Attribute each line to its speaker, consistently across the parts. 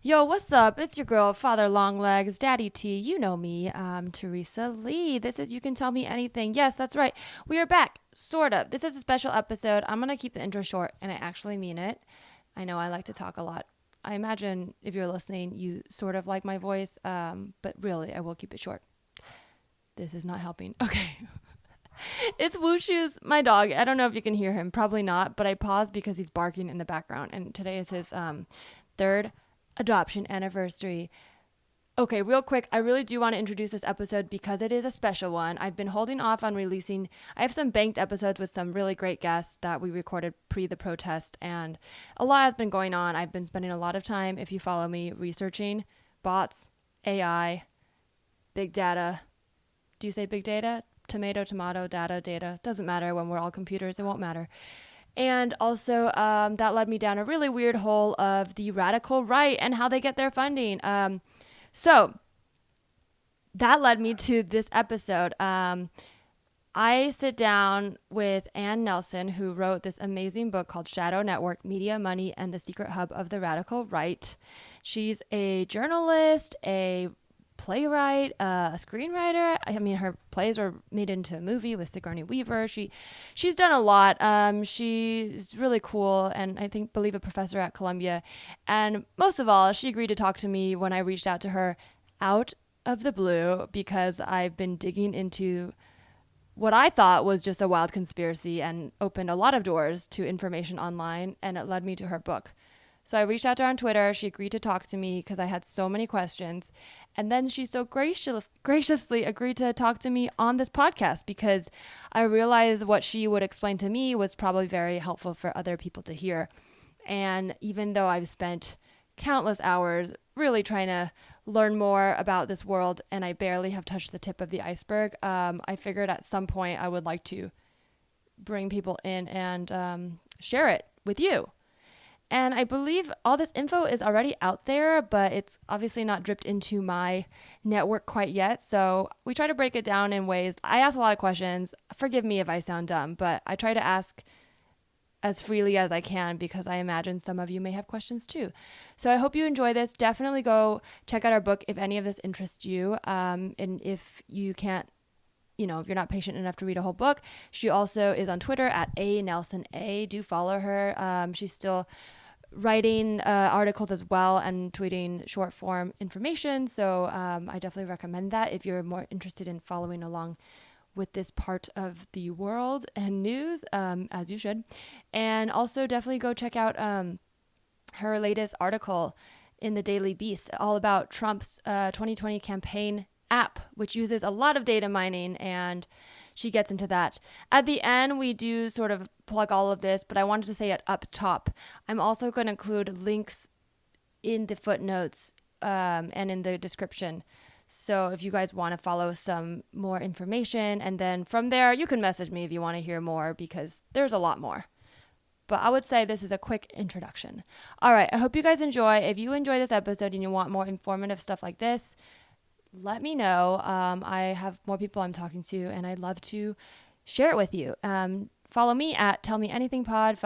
Speaker 1: Yo, what's up? It's your girl, Father Longlegs, Daddy T. You know me, Teresa Lee. This is You Can Tell Me Anything. Yes, that's right. We are back, sort of. This is a special episode. I'm going to keep the intro short, and I actually mean it. I know I like to talk a lot. I imagine if you're listening, you sort of like my voice, but really, I will keep it short. This is not helping. Okay. It's Wushu's, my dog. I don't know if you can hear him. Probably not, but I paused because he's barking in the background, and today is his third adoption anniversary. Okay, real quick, I really do want to introduce this episode because it is a special one. I've been holding off on releasing. I have some banked episodes with some really great guests that we recorded pre the protest, and a lot has been going on. I've been spending a lot of time, if you follow me, researching bots, AI, big data. Do you say big data? Tomato, data. Doesn't matter when we're all computers. It won't matter. And also, that led me down a really weird hole of the radical right and how they get their funding. So that led me to this episode. I sit down with Ann Nelson, who wrote this amazing book called Shadow Network, Media, Money, and the Secret Hub of the Radical Right. She's a journalist, a playwright, a screenwriter. I mean, her plays were made into a movie with Sigourney Weaver. She's done a lot. She's really cool, and I believe a professor at Columbia. And most of all, she agreed to talk to me when I reached out to her out of the blue because I've been digging into what I thought was just a wild conspiracy and opened a lot of doors to information online, and it led me to her book. So I reached out to her on Twitter. She agreed to talk to me because I had so many questions. And then she so graciously agreed to talk to me on this podcast because I realized what she would explain to me was probably very helpful for other people to hear. And even though I've spent countless hours really trying to learn more about this world and I barely have touched the tip of the iceberg, I figured at some point I would like to bring people in and share it with you. And I believe all this info is already out there, but it's obviously not dripped into my network quite yet. So we try to break it down in ways. I ask a lot of questions. Forgive me if I sound dumb, but I try to ask as freely as I can because I imagine some of you may have questions too. So I hope you enjoy this. Definitely go check out our book if any of this interests you. And if you can't, if you're not patient enough to read a whole book, she also is on Twitter at @ANelsonA. Do follow her. She's still writing articles as well and tweeting short form information. So I definitely recommend that if you're more interested in following along with this part of the world and news, as you should. And also definitely go check out her latest article in the Daily Beast all about Trump's 2020 campaign app, which uses a lot of data mining, and she gets into that. At the end, we do sort of plug all of this, but I wanted to say it up top. I'm also going to include links in the footnotes and in the description. So if you guys want to follow some more information, and then from there, you can message me if you want to hear more because there's a lot more. But I would say this is a quick introduction. All right, I hope you guys enjoy. If you enjoy this episode and you want more informative stuff like this, let me know. I have more people I'm talking to, and I'd love to share it with you. Follow me at Tell Me Anything Pod.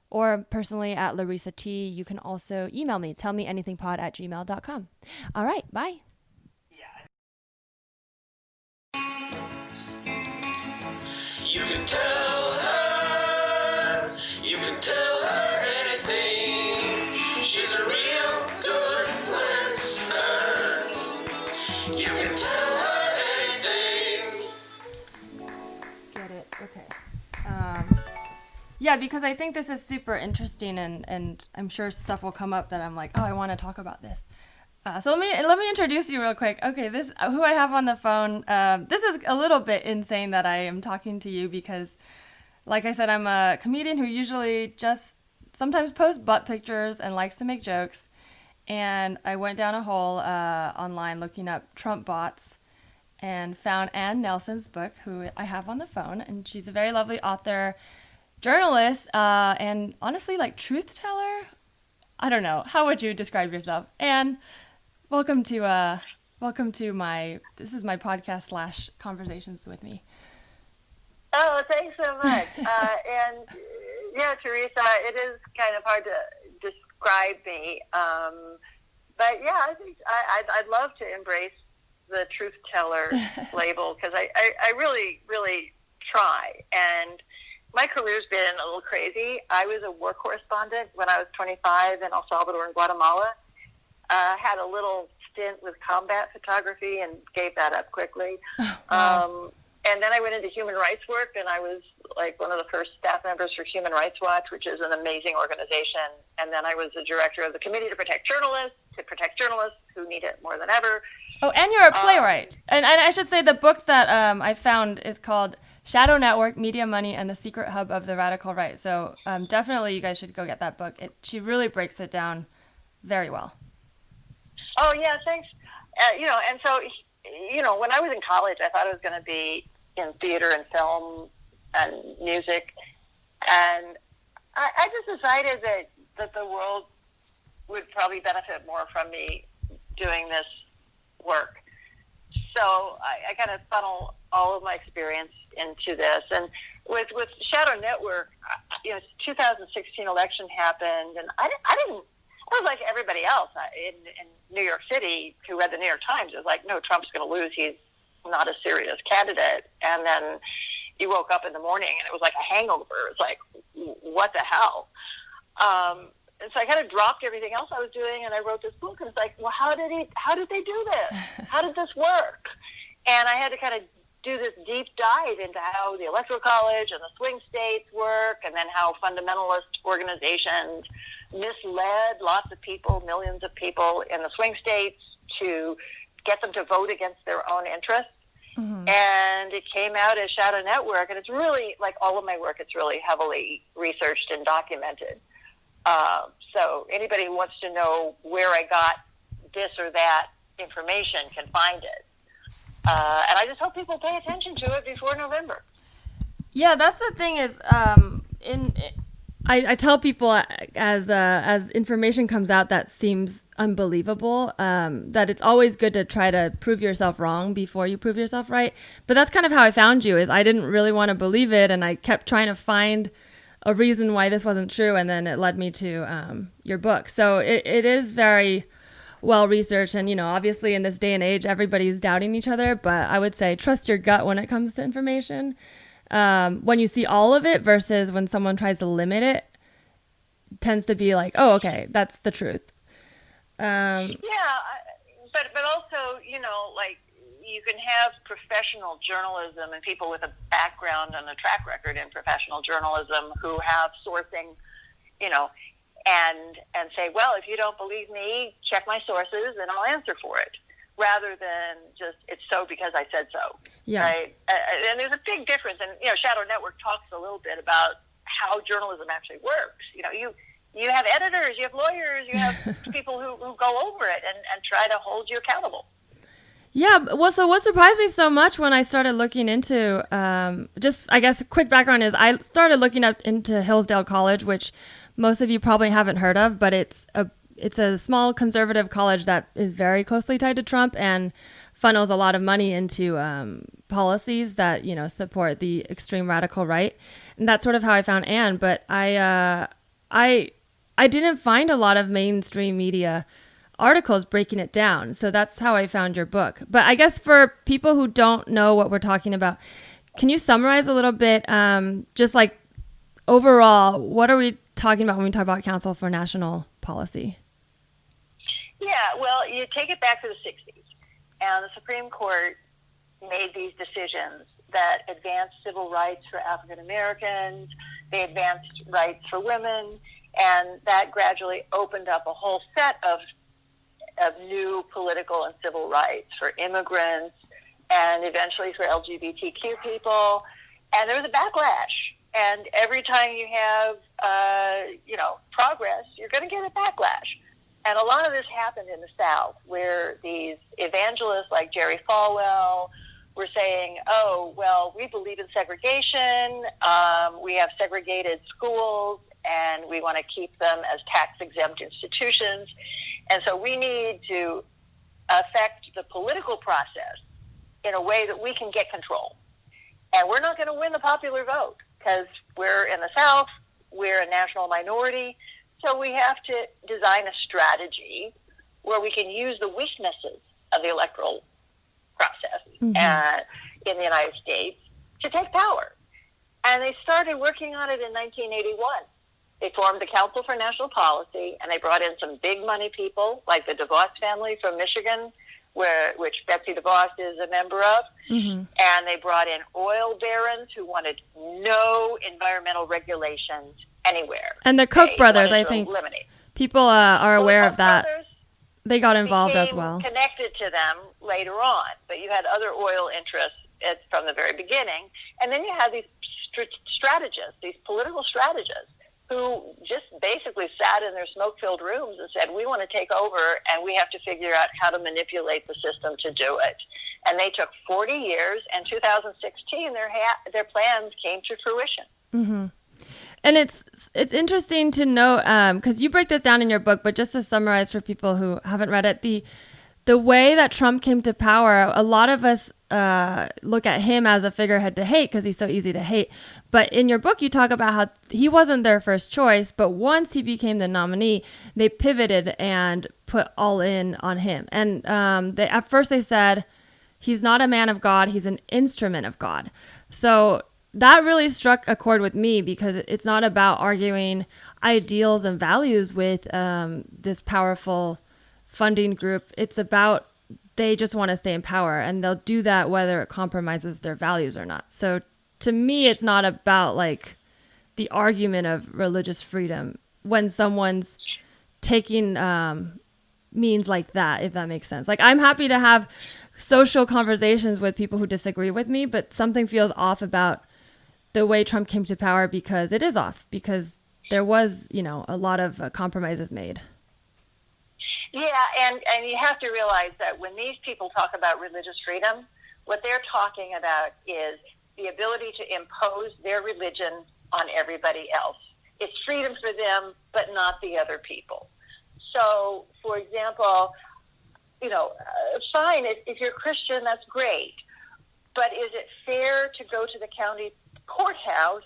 Speaker 1: Or personally at Larissa T. You can also email me, tellmeanythingpod@gmail.com. All right, bye.
Speaker 2: You can tell her, you can tell her anything. She's a real good listener. You can tell her anything.
Speaker 1: Get it? Okay. Yeah, because I think this is super interesting, and I'm sure stuff will come up that I'm like, oh, I want to talk about this. So let me introduce you real quick. Okay, this who I have on the phone. This is a little bit insane that I am talking to you because, like I said, I'm a comedian who usually just sometimes posts butt pictures and likes to make jokes. And I went down a hole online looking up Trump bots and found Ann Nelson's book, who I have on the phone, and she's a very lovely author, journalist, and honestly, like truth teller. I don't know. How would you describe yourself? Ann, welcome to my podcast / conversations with me.
Speaker 3: Oh, thanks so much. And yeah, Teresa, it is kind of hard to describe me. but yeah, I think I'd love to embrace the truth teller label, because I really, really try. And my career's been a little crazy. I was a war correspondent when I was 25 in El Salvador and Guatemala. Had a little stint with combat photography and gave that up quickly.
Speaker 1: Wow.
Speaker 3: And then I went into human rights work, and I was like one of the first staff members for Human Rights Watch, which is an amazing organization. And then I was the director of the Committee to protect journalists who need it more than ever.
Speaker 1: Oh, and you're a playwright. And I should say the book that I found is called Shadow Network, Media Money, and the Secret Hub of the Radical Right. So definitely you guys should go get that book. She really breaks it down very well.
Speaker 3: Oh, yeah, thanks. And so, when I was in college, I thought I was going to be in theater and film and music. And I just decided that the world would probably benefit more from me doing this work. So I kind of funnel all of my experience into this. And with Shadow Network, 2016 election happened, and I was like everybody else in New York City who read the New York Times. It was like, no, Trump's going to lose. He's not a serious candidate. And then you woke up in the morning and it was like a hangover. It's like, what the hell? And so I kind of dropped everything else I was doing, and I wrote this book. And it's like, well, how did they do this? How did this work? And I had to kind of do this deep dive into how the Electoral College and the swing states work, and then how fundamentalist organizations misled lots of people, millions of people in the swing states, to get them to vote against their own interests. Mm-hmm. And it came out as Shadow Network, and it's really, like all of my work, it's really heavily researched and documented. So anybody who wants to know where I got this or that information can find it. And I just hope people pay attention to it before November.
Speaker 1: Yeah, that's the thing is, I tell people as information comes out that seems unbelievable, that it's always good to try to prove yourself wrong before you prove yourself right. But that's kind of how I found you, is I didn't really want to believe it, and I kept trying to find a reason why this wasn't true, and then it led me to your book. So it is very well researched, and obviously in this day and age everybody's doubting each other, but I would say trust your gut when it comes to information. When you see all of it versus when someone tries to limit it, tends to be like, oh, okay, that's the truth.
Speaker 3: But also, like, you can have professional journalism and people with a background and a track record in professional journalism who have sourcing, and say, well, if you don't believe me, check my sources and I'll answer for it, rather than just, it's so because I said so. Yeah. Right? And there's a big difference. And, Shadow Network talks a little bit about how journalism actually works. You have editors, you have lawyers, you have people who go over it and try to hold you accountable.
Speaker 1: Yeah, well, so what surprised me so much when I started looking into, just, I guess, a quick background is I started looking up into Hillsdale College, which most of you probably haven't heard of, but it's a small conservative college that is very closely tied to Trump and funnels a lot of money into policies that, support the extreme radical right. And that's sort of how I found Anne, but I didn't find a lot of mainstream media articles breaking it down. So that's how I found your book. But I guess for people who don't know what we're talking about, can you summarize a little bit, just like overall, what are we talking about when we talk about Council for National Policy?
Speaker 3: Yeah, well, you take it back to the 60s, and the Supreme Court made these decisions that advanced civil rights for African Americans, they advanced rights for women, and that gradually opened up a whole set of new political and civil rights for immigrants and eventually for LGBTQ people. And there was a backlash. And every time you have, progress, you're going to get a backlash. And a lot of this happened in the South, where these evangelists like Jerry Falwell were saying, oh, well, we believe in segregation. We have segregated schools, and we want to keep them as tax-exempt institutions. And so we need to affect the political process in a way that we can get control. And we're not going to win the popular vote because we're in the South, we're a national minority, so we have to design a strategy where we can use the weaknesses of the electoral process in the United States to take power. And they started working on it in 1981. They formed the Council for National Policy, and they brought in some big money people, like the DeVos family from Michigan, which Betsy DeVos is a member of. And they brought in oil barons who wanted no environmental regulations anywhere.
Speaker 1: And the Koch brothers, I think people are aware of that. They got involved as well.
Speaker 3: Connected to them later on, but you had other oil interests from the very beginning. And then you had these strategists, these political strategists, who just basically sat in their smoke-filled rooms and said, we want to take over, and we have to figure out how to manipulate the system to do it. And they took 40 years, and 2016, their plans came to fruition.
Speaker 1: And it's interesting to note, because you break this down in your book, but just to summarize for people who haven't read it, the way that Trump came to power, a lot of us look at him as a figurehead to hate because he's so easy to hate. But in your book, you talk about how he wasn't their first choice, but once he became the nominee, they pivoted and put all in on him. And at first they said, he's not a man of God, he's an instrument of God. So that really struck a chord with me because it's not about arguing ideals and values with this powerful funding group. It's about they just want to stay in power, and they'll do that whether it compromises their values or not. So to me, it's not about like the argument of religious freedom when someone's taking means like that, if that makes sense. Like, I'm happy to have social conversations with people who disagree with me, but something feels off about the way Trump came to power, because it is off, because there was, a lot of compromises made.
Speaker 3: Yeah, and you have to realize that when these people talk about religious freedom, what they're talking about is the ability to impose their religion on everybody else. It's freedom for them, but not the other people. So, for example, fine, if you're Christian, that's great. But is it fair to go to the county courthouse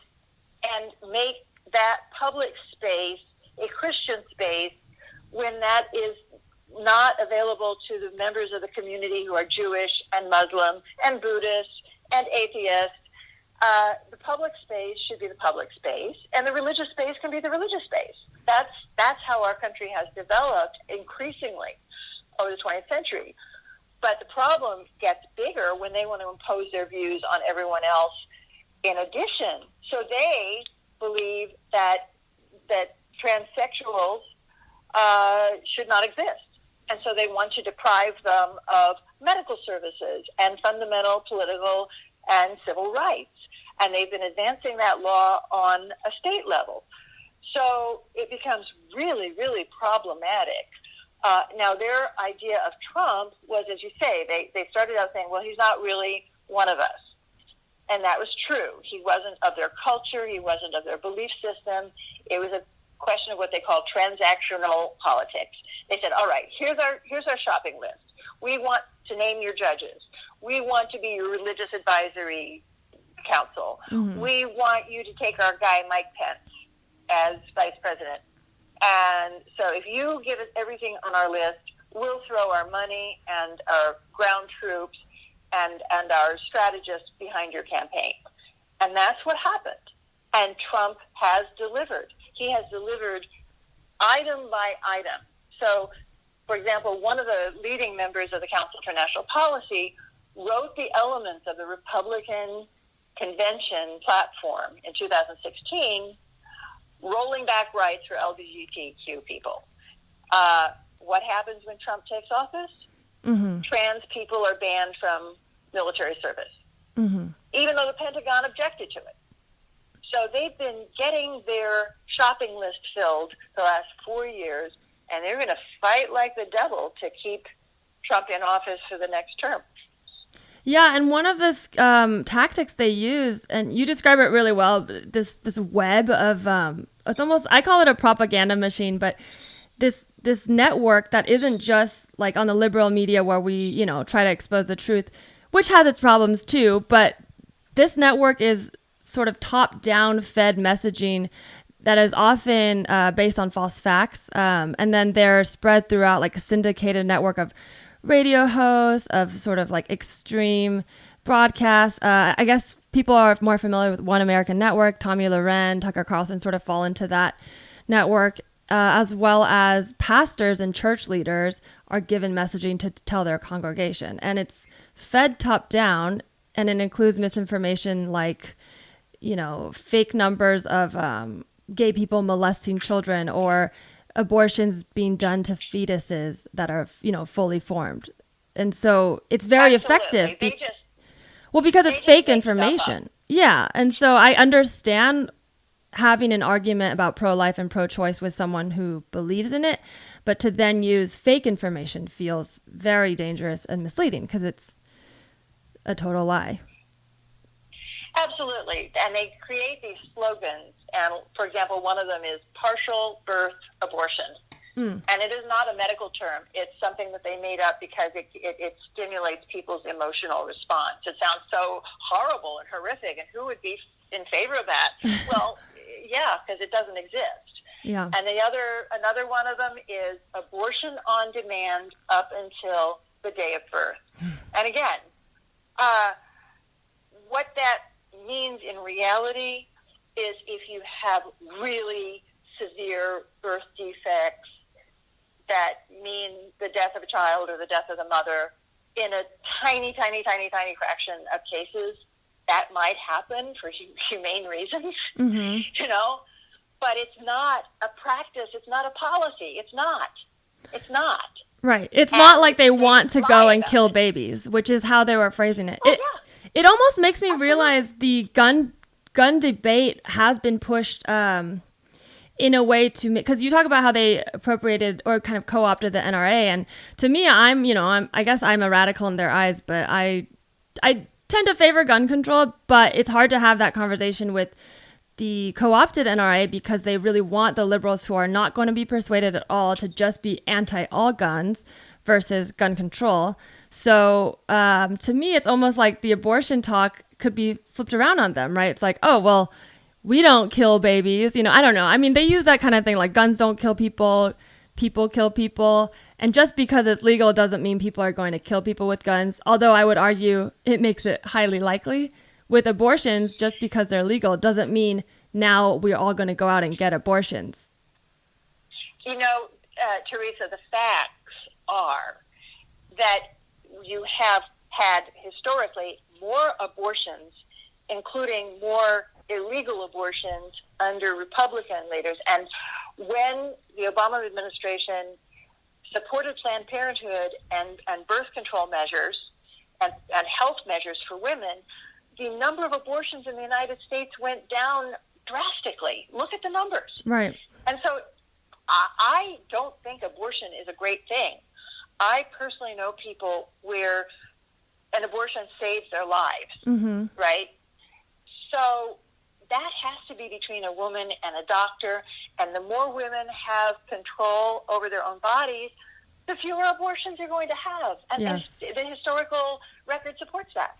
Speaker 3: and make that public space a Christian space when that is not available to the members of the community who are Jewish and Muslim and Buddhist and atheist? The public space should be the public space, and the religious space can be the religious space. That's how our country has developed increasingly over the 20th century. But the problem gets bigger when they want to impose their views on everyone else in addition. So they believe that transsexuals should not exist. And so they want to deprive them of medical services and fundamental political and civil rights. And they've been advancing that law on a state level. So it becomes really, really problematic. Now, their idea of Trump was, as you say, they started out saying, well, he's not really one of us. And that was true. He wasn't of their culture. He wasn't of their belief system. It was a question of what they call transactional politics. They said, all right, here's our shopping list. We want to name your judges. We want to be your religious advisory council. Mm-hmm. We want you to take our guy, Mike Pence, as vice president. And so if you give us everything on our list, we'll throw our money and our ground troops and our strategists behind your campaign. And that's what happened. And Trump has delivered. He has delivered item by item. So, for example, one of the leading members of the Council for National Policy wrote the elements of the Republican convention platform in 2016, rolling back rights for LGBTQ people. What happens when Trump takes office? Mm-hmm. Trans people are banned from military service, mm-hmm. even though the Pentagon objected to it. So they've been getting their shopping list filled the last 4 years, and they're going to fight like the devil to keep Trump in office for the next term.
Speaker 1: Yeah, and one of the tactics they use, and you describe it really well, this web of, it's almost, I call it a propaganda machine, but this network that isn't just like on the liberal media where we, try to expose the truth, which has its problems too, but this network is sort of top-down fed messaging that is often based on false facts. And then they're spread throughout like a syndicated network of radio hosts, of sort of like extreme broadcasts. I guess people are more familiar with One American Network. Tommy Loren, Tucker Carlson sort of fall into that network, as well as pastors and church leaders are given messaging to tell their congregation. And it's fed top down, and it includes misinformation like, fake numbers of gay people molesting children or abortions being done to fetuses that are, fully formed. And so it's very effective. Because it's fake information. Yeah. And so I understand having an argument about pro-life and pro-choice with someone who believes in it, but to then use fake information feels very dangerous and misleading because it's a total lie.
Speaker 3: Absolutely. And they create these slogans. And, for example, one of them is partial birth abortion. And it is not a medical term. It's something that they made up because it stimulates people's emotional response. It sounds so horrible and horrific, and who would be in favor of that? Well, yeah, because it doesn't exist.
Speaker 1: Yeah.
Speaker 3: And another one of them is abortion on demand up until the day of birth. And again, what that means in reality is if you have really severe birth defects that mean the death of a child or the death of the mother, in a tiny, tiny, tiny, tiny fraction of cases, that might happen for humane reasons, but it's not a practice. It's not a policy. It's not.
Speaker 1: Right. It's not like they want to go and kill babies, which is how they were phrasing it. It almost makes me realize the gun debate has been pushed in a way to make, because you talk about how they appropriated or kind of co-opted the NRA, and to me, I guess I'm a radical in their eyes, but I tend to favor gun control, but it's hard to have that conversation with the co-opted NRA because they really want the liberals who are not going to be persuaded at all to just be anti-all guns versus gun control. So to me, it's almost like the abortion talk could be flipped around on them, right? It's like, oh, well, we don't kill babies. I don't know. I mean, they use that kind of thing, like guns don't kill people, people kill people. And just because it's legal doesn't mean people are going to kill people with guns. Although I would argue it makes it highly likely. With abortions, just because they're legal doesn't mean now we're all going to go out and get abortions.
Speaker 3: Teresa, the facts are that you have had historically more abortions, including more illegal abortions under Republican leaders. And when the Obama administration supported Planned Parenthood and birth control measures and health measures for women, the number of abortions in the United States went down drastically. Look at the numbers.
Speaker 1: Right.
Speaker 3: And so I don't think abortion is a great thing. I personally know people where an abortion saves their lives, right? So that has to be between a woman and a doctor, and the more women have control over their own bodies, the fewer abortions you're going to have. And the historical record supports that.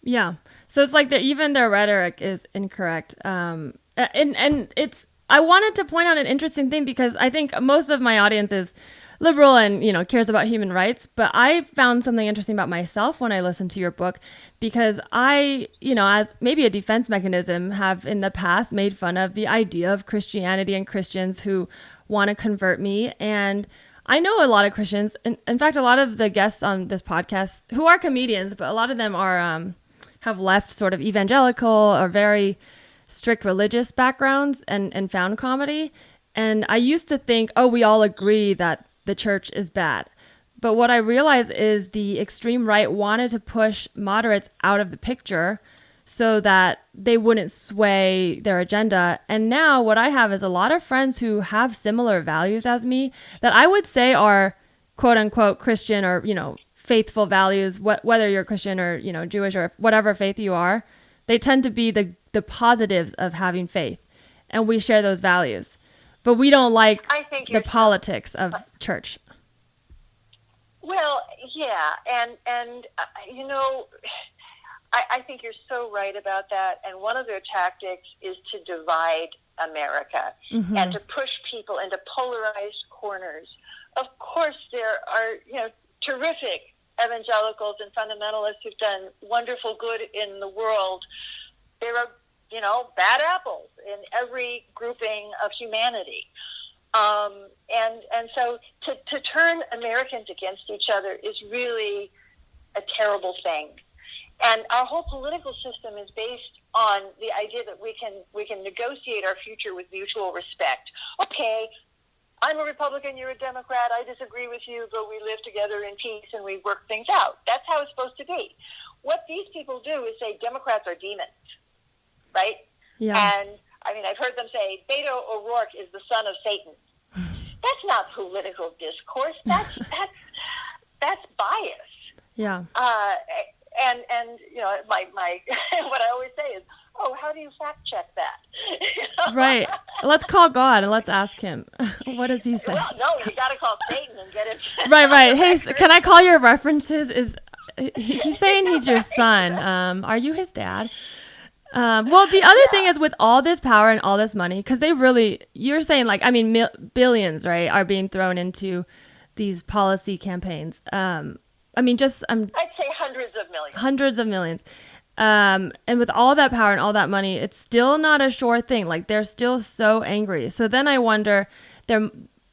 Speaker 1: Yeah. So it's like even their rhetoric is incorrect. And it's, I wanted to point out an interesting thing because I think most of my audience is liberal and, cares about human rights. But I found something interesting about myself when I listened to your book, because I, as maybe a defense mechanism, have in the past made fun of the idea of Christianity and Christians who want to convert me. And I know a lot of Christians. In fact, a lot of the guests on this podcast who are comedians, but a lot of them are have left sort of evangelical or very strict religious backgrounds and found comedy. And I used to think, oh, we all agree that the church is bad. But what I realized is the extreme right wanted to push moderates out of the picture so that they wouldn't sway their agenda. And now what I have is a lot of friends who have similar values as me that I would say are quote unquote Christian or, faithful values, whether you're Christian or, Jewish or whatever faith you are. They tend to be the positives of having faith. And we share those values. But we don't like the politics of church.
Speaker 3: Well, yeah. And I think you're so right about that. And one of their tactics is to divide America and to push people into polarized corners. Of course, there are, terrific evangelicals and fundamentalists who've done wonderful good in the world. There are, bad apples in every grouping of humanity. And so to turn Americans against each other is really a terrible thing. And our whole political system is based on the idea that we can negotiate our future with mutual respect. Okay, I'm a Republican, you're a Democrat, I disagree with you, but we live together in peace and we work things out. That's how it's supposed to be. What these people do is say Democrats are demons, right?
Speaker 1: Yeah.
Speaker 3: And, I've heard them say Beto O'Rourke is the son of Satan. That's not political discourse. That's bias.
Speaker 1: Yeah.
Speaker 3: And my what I always say is, oh, how do you fact check that?
Speaker 1: Right. Let's call God and let's ask him. What does he say?
Speaker 3: Well, no, you got to call Satan and get it.
Speaker 1: Right. Hey, can I call your references? He's saying he's your son. Are you his dad? Well, the other thing is with all this power and all this money, because you're saying billions, right, are being thrown into these policy campaigns. I'd
Speaker 3: say hundreds of millions.
Speaker 1: Hundreds of millions. And with all that power and all that money, it's still not a sure thing. Like, they're still so angry. So then I wonder,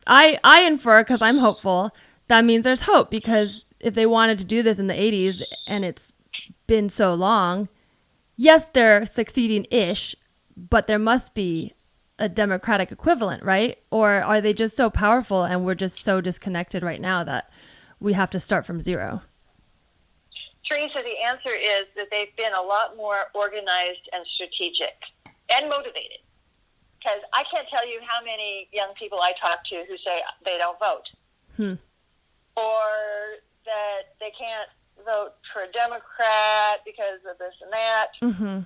Speaker 1: I infer, because I'm hopeful, that means there's hope. Because if they wanted to do this in the 80s and it's been so long, yes, they're succeeding-ish, but there must be a democratic equivalent, right? Or are they just so powerful and we're just so disconnected right now that we have to start from zero?
Speaker 3: Teresa, the answer is that they've been a lot more organized and strategic and motivated. Because I can't tell you how many young people I talk to who say they don't vote. Or that they can't vote for a Democrat because of this and that,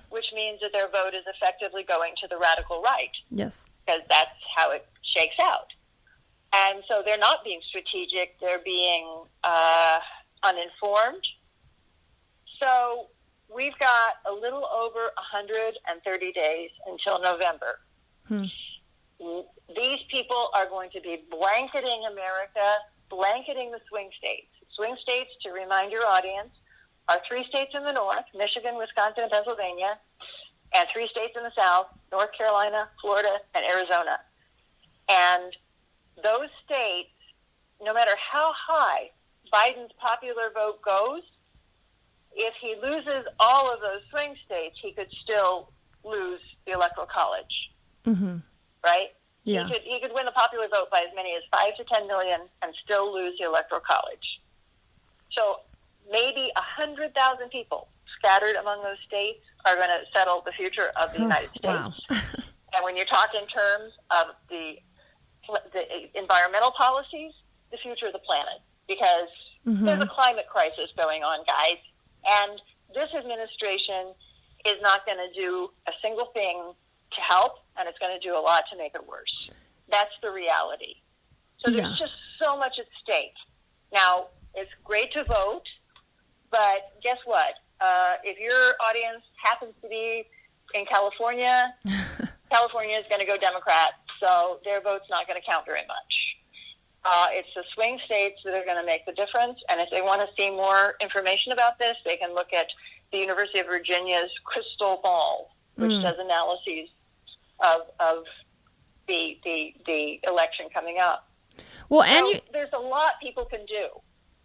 Speaker 3: which means that their vote is effectively going to the radical right.
Speaker 1: Yes.
Speaker 3: Because that's how it shakes out. And so they're not being strategic, they're being uninformed. So we've got a little over 130 days until November. These people are going to be blanketing America, blanketing the swing states. Swing states, to remind your audience, are 3 states in the north, Michigan, Wisconsin, and Pennsylvania, and 3 states in the south, North Carolina, Florida, and Arizona. And those states, no matter how high Biden's popular vote goes, if he loses all of those swing states, he could still lose the Electoral College, right?
Speaker 1: Yeah.
Speaker 3: He could win the popular vote by as many as 5 to 10 million and still lose the Electoral College. So maybe 100,000 people scattered among those states are going to settle the future of the United States.
Speaker 1: Wow.
Speaker 3: And when you talk in terms of the environmental policies, the future of the planet, because there's a climate crisis going on, guys. And this administration is not going to do a single thing to help, and it's going to do a lot to make it worse. That's the reality. So there's just so much at stake. Now, it's great to vote, but guess what? If your audience happens to be in California, California is going to go Democrat, so their vote's not going to count very much. It's the swing states that are going to make the difference, and if they want to see more information about this, they can look at the University of Virginia's Crystal Ball, which does analyses of the election coming up.
Speaker 1: Well,
Speaker 3: there's a lot people can do.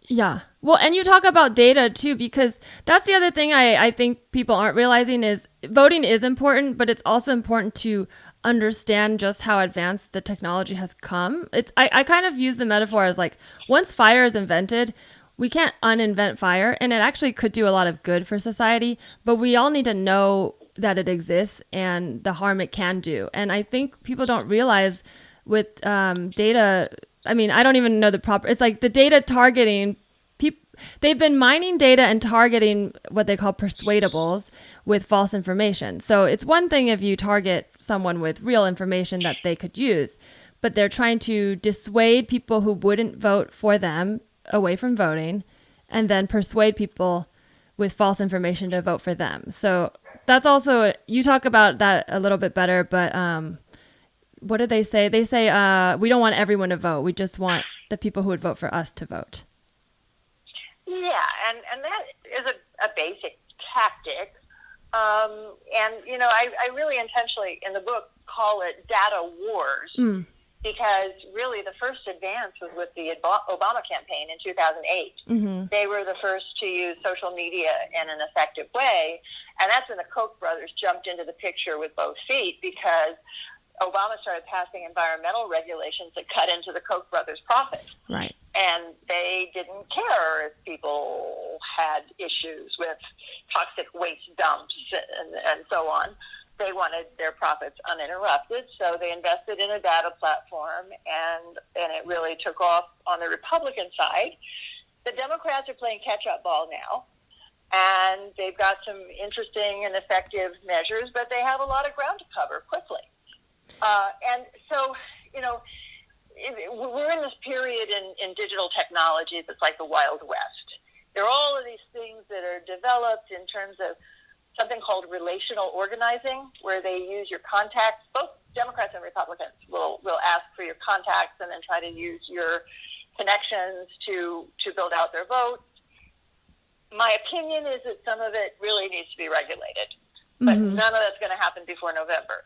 Speaker 1: Yeah. Well, and you talk about data too, because that's the other thing I think people aren't realizing is voting is important, but it's also important to understand just how advanced the technology has come. I kind of use the metaphor as like, once fire is invented, we can't uninvent fire, and it actually could do a lot of good for society, but we all need to know that it exists and the harm it can do. And I think people don't realize with data, I don't even know it's like the data targeting they've been mining data and targeting what they call persuadables with false information. So it's one thing if you target someone with real information that they could use, but they're trying to dissuade people who wouldn't vote for them away from voting, and then persuade people with false information to vote for them. So that's also, you talk about that a little bit better, but what did they say? They say, we don't want everyone to vote. We just want the people who would vote for us to vote.
Speaker 3: Yeah, and that is a basic tactic. And, you know, I really intentionally, in the book, call it data wars, because really the first advance was with the Obama campaign in 2008.
Speaker 1: Mm-hmm.
Speaker 3: They were the first to use social media in an effective way, and that's when the Koch brothers jumped into the picture with both feet, because Obama started passing environmental regulations that cut into the Koch brothers' profits.
Speaker 1: Right.
Speaker 3: And they didn't care if people had issues with toxic waste dumps and so on. They wanted their profits uninterrupted, so they invested in a data platform, and it really took off on the Republican side. The Democrats are playing catch-up ball now, and they've got some interesting and effective measures, but they have a lot of ground to cover quickly. And so, you know, we're in this period in digital technology that's like the Wild West. There are all of these things that are developed in terms of something called relational organizing, where they use your contacts. Both Democrats and Republicans will ask for your contacts and then try to use your connections to build out their votes. My opinion is that some of it really needs to be regulated, but none of that's going to happen before November.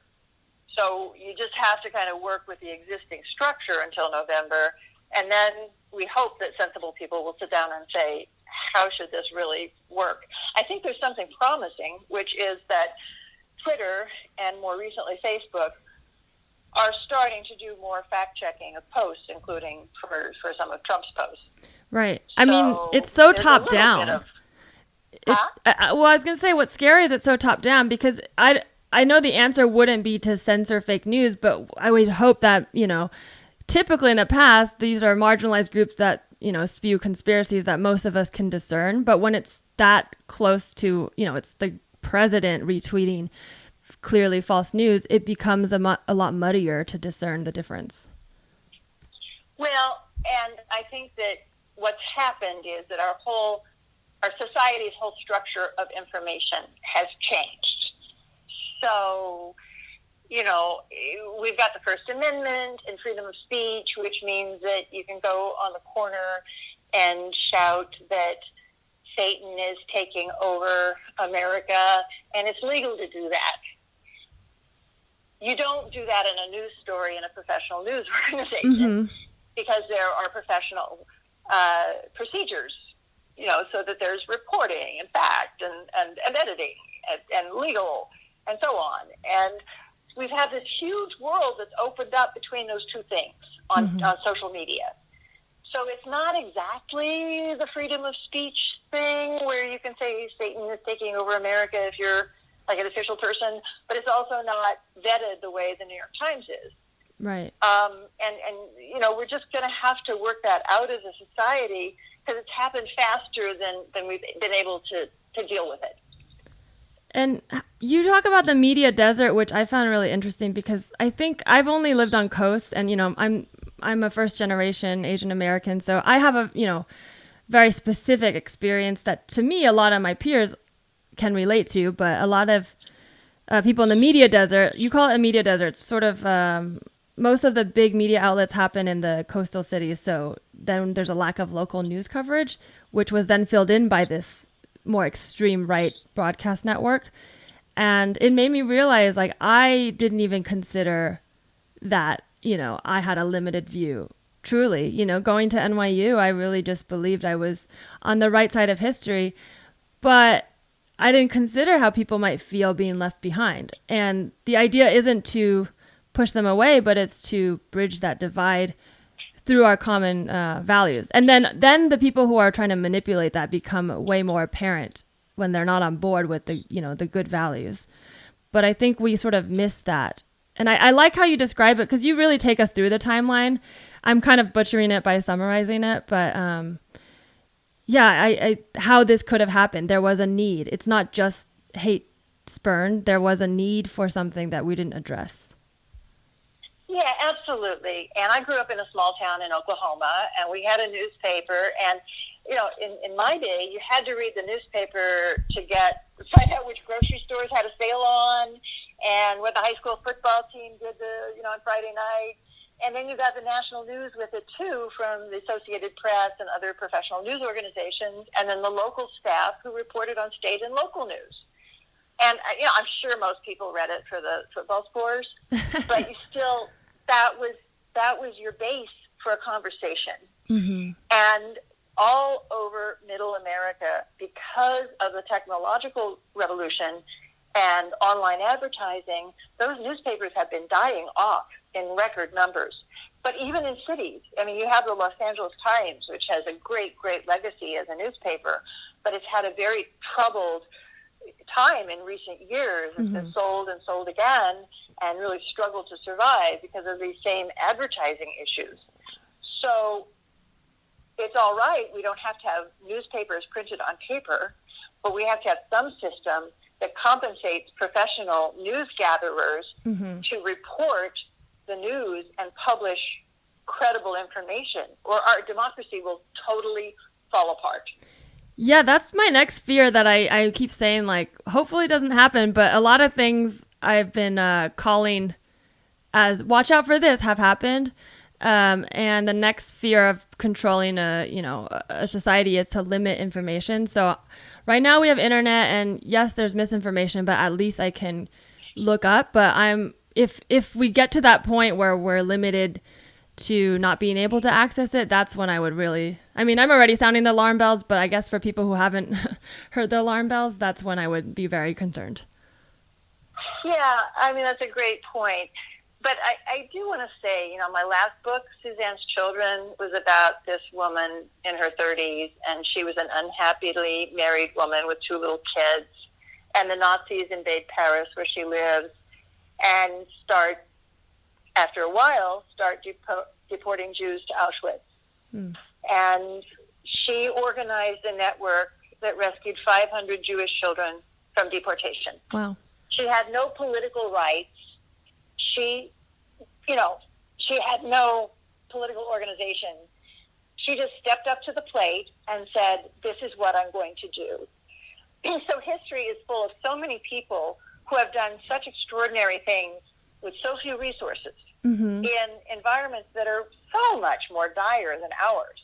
Speaker 3: So you just have to kind of work with the existing structure until November, and then we hope that sensible people will sit down and say, how should this really work? I think there's something promising, which is that Twitter and more recently Facebook are starting to do more fact-checking of posts, including for some of Trump's posts.
Speaker 1: Right. I mean, it's so top down.
Speaker 3: Huh?
Speaker 1: Well, I was going to say what's scary is it's so top down, because I know the answer wouldn't be to censor fake news, but I would hope that, you know, typically in the past, these are marginalized groups that, you know, spew conspiracies that most of us can discern. But when it's that close to, you know, it's the president retweeting clearly false news, it becomes a lot muddier to discern the difference.
Speaker 3: Well, and I think that what's happened is that our society's whole structure of information has changed. So, you know, we've got the First Amendment and freedom of speech, which means that you can go on the corner and shout that Satan is taking over America, and it's legal to do that. You don't do that in a news story in a professional news organization, because there are professional procedures, you know, so that there's reporting and fact and editing and legal and so on. And we've had this huge world that's opened up between those two things on social media. So it's not exactly the freedom of speech thing where you can say Satan is taking over America if you're like an official person, but it's also not vetted the way the New York Times is.
Speaker 1: Right.
Speaker 3: And you know, we're just going to have to work that out as a society, because it's happened faster than we've been able to deal with it.
Speaker 1: And you talk about the media desert, which I found really interesting, because I think I've only lived on coast, and, you know, I'm a first generation Asian American. So I have a, you know, very specific experience that to me, a lot of my peers can relate to, but a lot of people in the media desert, you call it a media desert, it's sort of, most of the big media outlets happen in the coastal cities. So then there's a lack of local news coverage, which was then filled in by this more extreme right broadcast network. And it made me realize, like, I didn't even consider that, you know, I had a limited view. Truly, you know, going to NYU, I really just believed I was on the right side of history, but I didn't consider how people might feel being left behind. And the idea isn't to push them away, but it's to bridge that divide through our common values. And then the people who are trying to manipulate that become way more apparent when they're not on board with the, you know, the good values. But I think we sort of miss that. And I like how you describe it, because you really take us through the timeline. I'm kind of butchering it by summarizing it, but I how this could have happened. There was a need. It's not just hate spurned. There was a need for something that we didn't address.
Speaker 3: Yeah, absolutely. And I grew up in a small town in Oklahoma, and we had a newspaper, and in my day, you had to read the newspaper to find out which grocery stores had a sale on, and what the high school football team did on Friday night. And then you got the national news with it too, from the Associated Press and other professional news organizations, and then the local staff who reported on state and local news. And I'm sure most people read it for the football scores, but you still that was your base for a conversation.
Speaker 1: Mm-hmm.
Speaker 3: And all over Middle America, because of the technological revolution and online advertising, those newspapers have been dying off in record numbers. But even in cities, you have the Los Angeles Times, which has a great, great legacy as a newspaper, but it's had a very troubled time in recent years. It's been sold and sold again and really struggled to survive because of these same advertising issues. So it's all right. We don't have to have newspapers printed on paper, but we have to have some system that compensates professional news gatherers to report the news and publish credible information, or our democracy will totally fall apart.
Speaker 1: Yeah, that's my next fear that I keep saying, like, hopefully it doesn't happen. But a lot of things I've been calling as watch out for this have happened. And the next fear of controlling a society is to limit information. So right now we have internet, and yes, there's misinformation, but at least I can look up. But if we get to that point where we're limited to not being able to access it, that's when I would really, I'm already sounding the alarm bells, but I guess for people who haven't heard the alarm bells, that's when I would be very concerned.
Speaker 3: Yeah, that's a great point. But I do want to say, my last book, Suzanne's Children, was about this woman in her 30s, and she was an unhappily married woman with 2 little kids, and the Nazis invade Paris, where she lives, and after a while, start deporting Jews to Auschwitz. And she organized a network that rescued 500 Jewish children from deportation.
Speaker 1: Wow.
Speaker 3: She had no political rights. She had no political organization. She just stepped up to the plate and said, this is what I'm going to do. So history is full of so many people who have done such extraordinary things with so few resources in environments that are so much more dire than ours.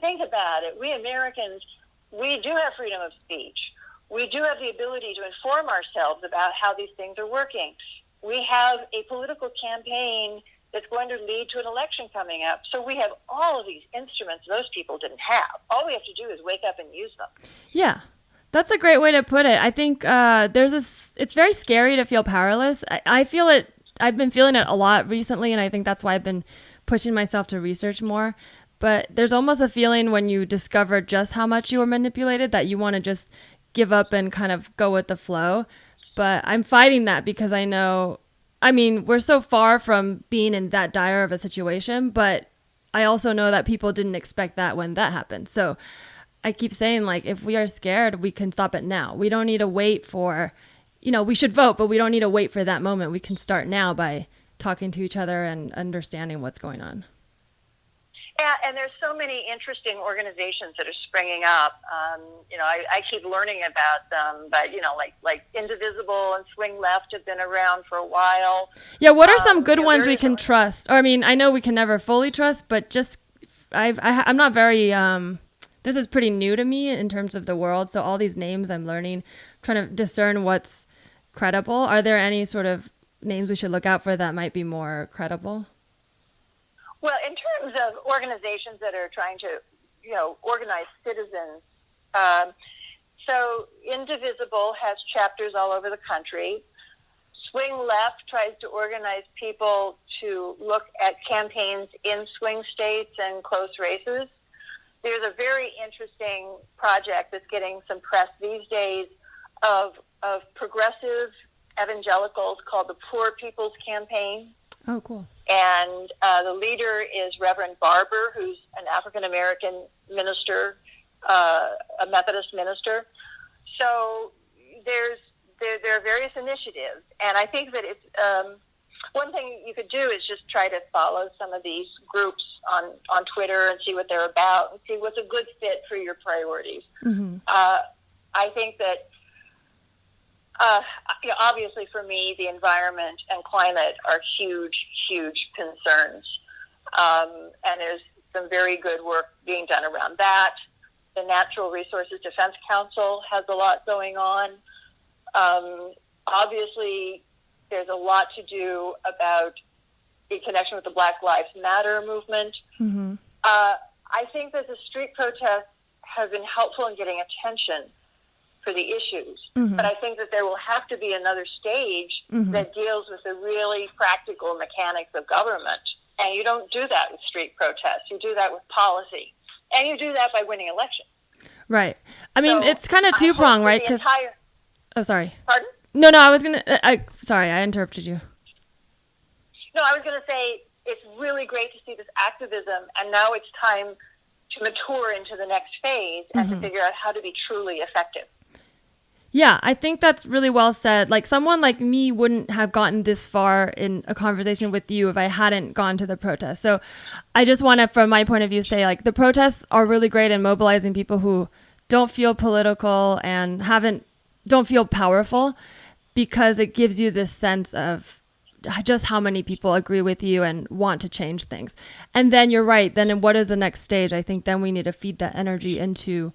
Speaker 3: Think about it. We Americans, we do have freedom of speech. We do have the ability to inform ourselves about how these things are working. We have a political campaign that's going to lead to an election coming up. So we have all of these instruments those people didn't have. All we have to do is wake up and use them.
Speaker 1: Yeah, that's a great way to put it. I think it's very scary to feel powerless. I feel it. I've been feeling it a lot recently, and I think that's why I've been pushing myself to research more. But there's almost a feeling when you discover just how much you were manipulated that you want to just give up and kind of go with the flow. But I'm fighting that because I know, we're so far from being in that dire of a situation, but I also know that people didn't expect that when that happened. So I keep saying, like, if we are scared, we can stop it now. We don't need to wait for, we should vote, but we don't need to wait for that moment. We can start now by talking to each other and understanding what's going on.
Speaker 3: Yeah, and there's so many interesting organizations that are springing up. I keep learning about them, but like Indivisible and Swing Left have been around for a while.
Speaker 1: Yeah, what are some good ones we can trust? Or I know we can never fully trust, but just I'm not very. This is pretty new to me in terms of the world. So all these names I'm learning, trying to discern what's credible. Are there any sort of names we should look out for that might be more credible?
Speaker 3: Well, in terms of organizations that are trying to, organize citizens, so Indivisible has chapters all over the country. Swing Left tries to organize people to look at campaigns in swing states and close races. There's a very interesting project that's getting some press these days of progressive evangelicals called the Poor People's Campaign.
Speaker 1: Oh, cool.
Speaker 3: And the leader is Reverend Barber, who's an African-American minister, a Methodist minister. So there are various initiatives, and I think that One thing you could do is just try to follow some of these groups on Twitter and see what they're about and see what's a good fit for your priorities.
Speaker 1: Mm-hmm.
Speaker 3: I think that, obviously for me, the environment and climate are huge, huge concerns. And there's some very good work being done around that. The Natural Resources Defense Council has a lot going on. Obviously, there's a lot to do about in connection with the Black Lives Matter movement.
Speaker 1: Mm-hmm.
Speaker 3: I think that the street protests have been helpful in getting attention for the issues.
Speaker 1: Mm-hmm.
Speaker 3: But I think that there will have to be another stage
Speaker 1: Mm-hmm.
Speaker 3: that deals with the really practical mechanics of government. And you don't do that with street protests. You do that with policy. And you do that by winning elections.
Speaker 1: Right. I mean,
Speaker 3: So
Speaker 1: it's kind of
Speaker 3: I
Speaker 1: two-pronged,
Speaker 3: hope that
Speaker 1: right?
Speaker 3: the entire-
Speaker 1: Oh, sorry.
Speaker 3: Pardon?
Speaker 1: No, I was going to... Sorry, I interrupted you.
Speaker 3: No, I was going to say it's really great to see this activism, and now it's time to mature into the next phase and to figure out how to be truly effective.
Speaker 1: Yeah, I think that's really well said. Like, someone like me wouldn't have gotten this far in a conversation with you if I hadn't gone to the protest. So I just want to, from my point of view, say, like, the protests are really great in mobilizing people who don't feel political and don't feel powerful, because it gives you this sense of just how many people agree with you and want to change things. And then you're right. Then what is the next stage? I think then we need to feed that energy into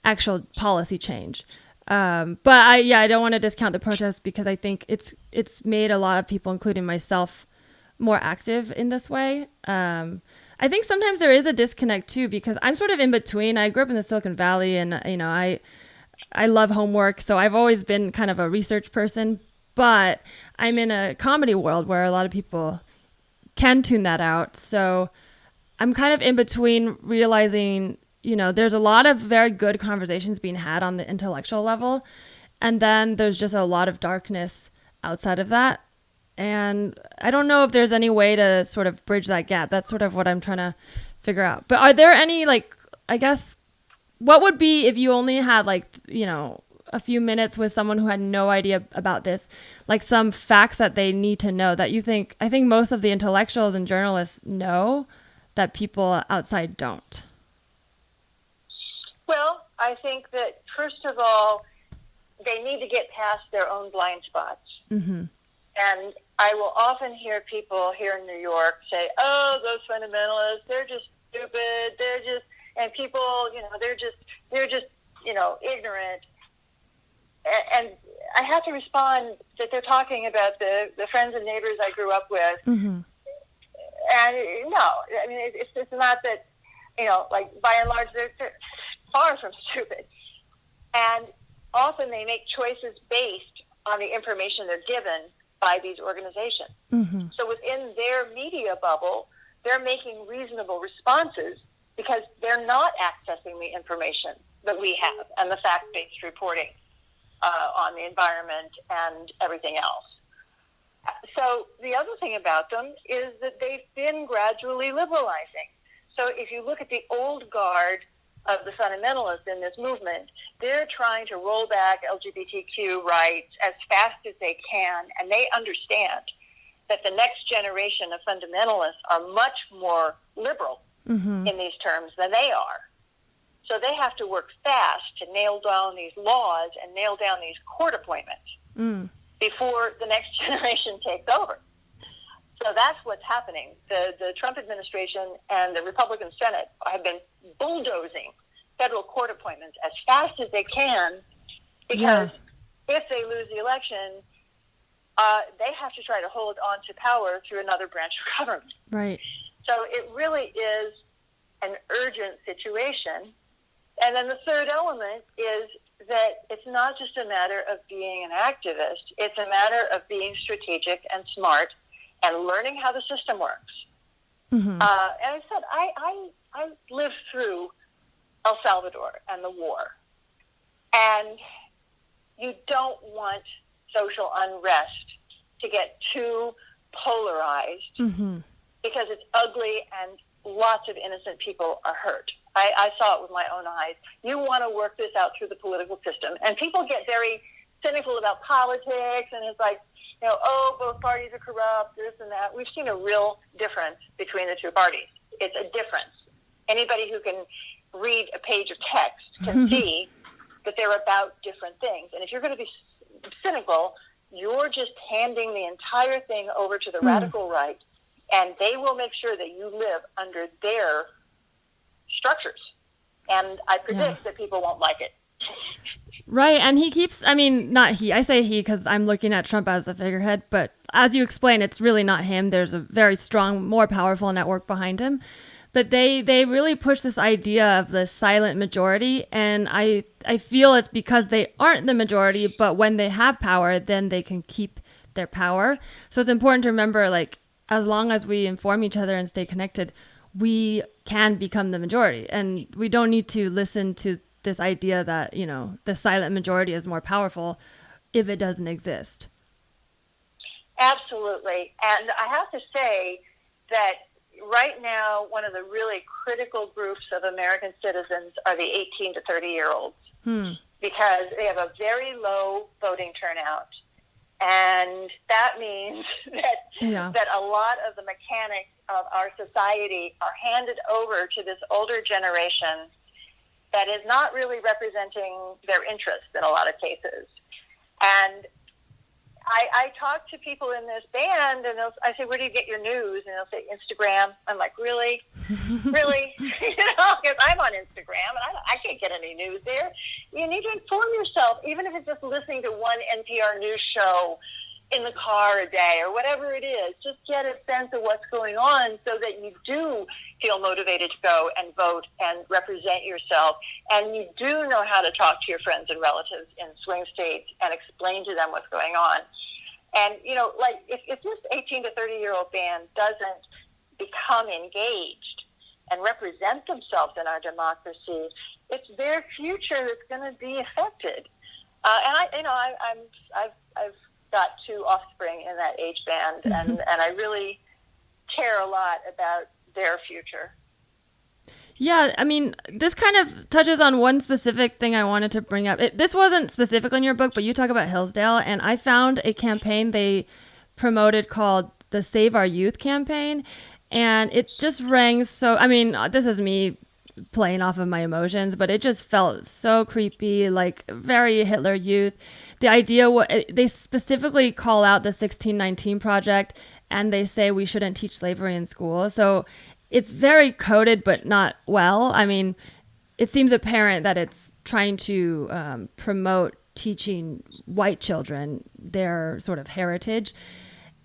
Speaker 1: actual policy change. But I don't want to discount the protests, because I think it's made a lot of people, including myself, more active in this way. I think sometimes there is a disconnect too, because I'm sort of in between. I grew up in the Silicon Valley, and I love homework, so I've always been kind of a research person, but I'm in a comedy world where a lot of people can tune that out. So I'm kind of in between, realizing, there's a lot of very good conversations being had on the intellectual level, and then there's just a lot of darkness outside of that. And I don't know if there's any way to sort of bridge that gap. That's sort of what I'm trying to figure out. But are there any, I guess, what would be if you only had a few minutes with someone who had no idea about this, like some facts that they need to know that I think most of the intellectuals and journalists know that people outside don't?
Speaker 3: Well, I think that, first of all, they need to get past their own blind spots.
Speaker 1: Mm-hmm.
Speaker 3: And I will often hear people here in New York say, oh, those fundamentalists, they're just stupid. And people, they're just ignorant. And I have to respond that they're talking about the friends and neighbors I grew up with.
Speaker 1: Mm-hmm.
Speaker 3: And no, I mean, it's not that, by and large, they're far from stupid. And often they make choices based on the information they're given by these organizations.
Speaker 1: Mm-hmm.
Speaker 3: So within their media bubble, they're making reasonable responses because they're not accessing the information that we have and the fact-based reporting on the environment and everything else. So the other thing about them is that they've been gradually liberalizing. So if you look at the old guard of the fundamentalists in this movement, they're trying to roll back LGBTQ rights as fast as they can, and they understand that the next generation of fundamentalists are much more liberal
Speaker 1: Mm-hmm.
Speaker 3: in these terms than they are. So they have to work fast to nail down these laws and nail down these court appointments before the next generation takes over. So that's what's happening. The Trump administration and the Republican Senate have been bulldozing federal court appointments as fast as they can, because if they lose the election, they have to try to hold on to power through another branch of government.
Speaker 1: Right.
Speaker 3: So it really is an urgent situation. And then the third element is that it's not just a matter of being an activist. It's a matter of being strategic and smart and learning how the system works.
Speaker 1: Mm-hmm.
Speaker 3: And I said, I lived through El Salvador and the war. And you don't want social unrest to get too polarized,
Speaker 1: Mm-hmm.
Speaker 3: because it's ugly and lots of innocent people are hurt. I saw it with my own eyes. You want to work this out through the political system. And people get very cynical about politics, and it's like, oh, both parties are corrupt, this and that. We've seen a real difference between the two parties. It's a difference. Anybody who can read a page of text can see that they're about different things. And if you're going to be cynical, you're just handing the entire thing over to the radical right, and they will make sure that you live under their structures. And I predict that people won't like it.
Speaker 1: Right. And he keeps, I mean, not he, I say he because I'm looking at Trump as the figurehead, but as you explain, it's really not him. There's a very strong, more powerful network behind him. But they really push this idea of the silent majority. And I feel it's because they aren't the majority, but when they have power, then they can keep their power. So it's important to remember, like, as long as we inform each other and stay connected, we can become the majority. And we don't need to listen to this idea that, the silent majority is more powerful if it doesn't exist.
Speaker 3: Absolutely. And I have to say that right now, one of the really critical groups of American citizens are the 18 to 30-year-olds because they have a very low voting turnout. And that means that a lot of the mechanics of our society are handed over to this older generation that is not really representing their interests in a lot of cases. And I talk to people in this band, and I say, where do you get your news? And they'll say, Instagram. I'm like, really? Really? Because I'm on Instagram, and I can't get any news there. You need to inform yourself, even if it's just listening to one NPR news show in the car a day or whatever it is. Just get a sense of what's going on so that you do feel motivated to go and vote and represent yourself, and you do know how to talk to your friends and relatives in swing states and explain to them what's going on. And, if this 18 to 30-year-old band doesn't become engaged and represent themselves in our democracy, it's their future that's going to be affected. And I've got two offspring in that age band, and I really care a lot about their future.
Speaker 1: Yeah, I mean, this kind of touches on one specific thing I wanted to bring up. This wasn't specifically in your book, but you talk about Hillsdale, and I found a campaign they promoted called the Save Our Youth campaign, and it just rang so, I mean, this is me playing off of my emotions, but it just felt so creepy, like very Hitler Youth. The idea, they specifically call out the 1619 Project, and they say we shouldn't teach slavery in school. So it's very coded, but not well. I mean, it seems apparent that it's trying to promote teaching white children their sort of heritage.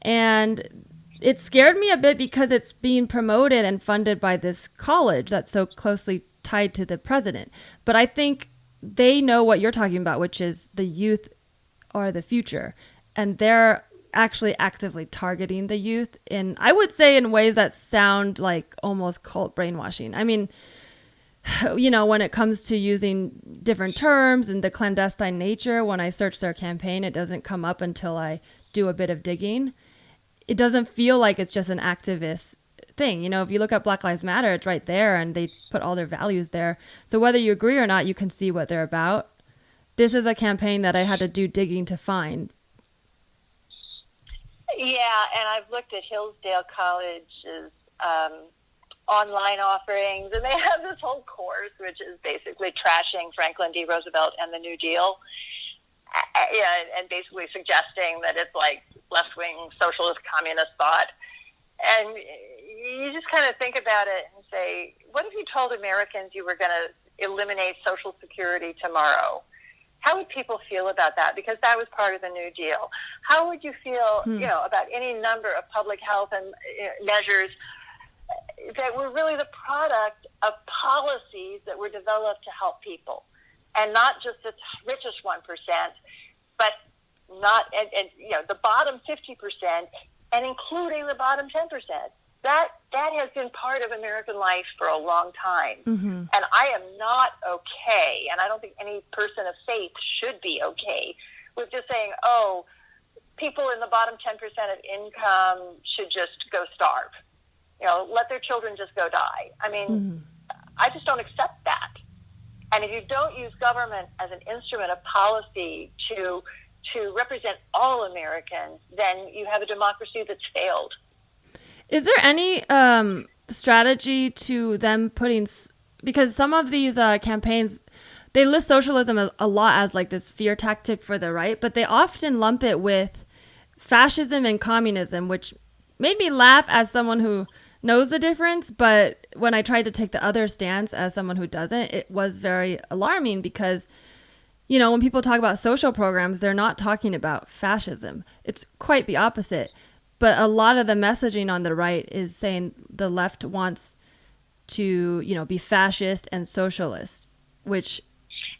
Speaker 1: And it scared me a bit because it's being promoted and funded by this college that's so closely tied to the president. But I think they know what you're talking about, which is the youth are the future. And they're actually actively targeting the youth in, I would say, in ways that sound like almost cult brainwashing. I mean, when it comes to using different terms and the clandestine nature, when I search their campaign, it doesn't come up until I do a bit of digging. It doesn't feel like it's just an activist thing. If you look at Black Lives Matter, it's right there and they put all their values there. So whether you agree or not, you can see what they're about. This is a campaign that I had to do digging to find.
Speaker 3: Yeah, and I've looked at Hillsdale College's online offerings, and they have this whole course which is basically trashing Franklin D. Roosevelt and the New Deal, and basically suggesting that it's like left-wing socialist communist thought. And you just kind of think about it and say, what if you told Americans you were going to eliminate Social Security tomorrow? How would people feel about that? Because that was part of the New Deal. How would you feel, about any number of public health and measures that were really the product of policies that were developed to help people, and not just the richest 1%, but the bottom 50%, and including the bottom 10%. That has been part of American life for a long time. Mm-hmm. And I am not okay, and I don't think any person of faith should be okay with just saying, oh, people in the bottom 10% of income should just go starve. Let their children just go die. I mean, I just don't accept that. And if you don't use government as an instrument of policy to to represent all Americans, then you have a democracy that's failed.
Speaker 1: Is there any strategy to them putting, because some of these campaigns, they list socialism a lot as like this fear tactic for the right, but they often lump it with fascism and communism, which made me laugh as someone who knows the difference. But when I tried to take the other stance as someone who doesn't, it was very alarming because, you know, when people talk about social programs, they're not talking about fascism. It's quite the opposite. But a lot of the messaging on the right is saying the left wants to, you know, be fascist and socialist, which...